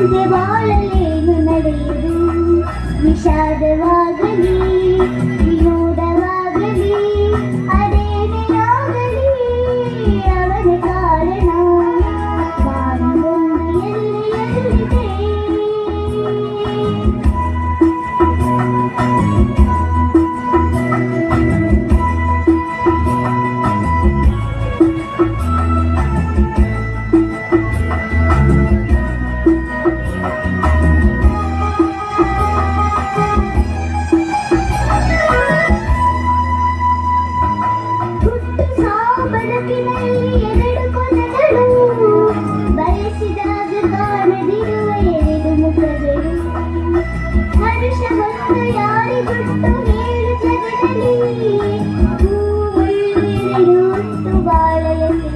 ಮುಂದೆ ಬಾಳಲೇನು ನಡೆಯುವುದು ವಿಷಾದವಾಗಲಿ ವಿನೋದವಾಗಲಿ ಅದೇನೇ ಆಗಲಿ ಅವನ ಕಾರಣ ಬಾಳೊಂದು ಎಲ್ಲಿದೆ ಬದುಕಿನಲ್ಲಿ ಎರಡು ಕೊನೆಗಳು ಬಯಸಿದಾಗ ಕಾಣದಿರುವ ಎರಡು ಮುಖಗಳು ಹರುಷವನ್ನು ಯಾರಿಗೊಟ್ಟು ಹೇಳು ಜಗದಲ್ಲಿ ಹೂವುಳ್ಳೆರಡು ಉಂಟು ಬಾಳೆಯಲ್ಲಿ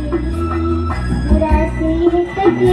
ನಿರಾಸೆ ಏತಕ್ಕೆ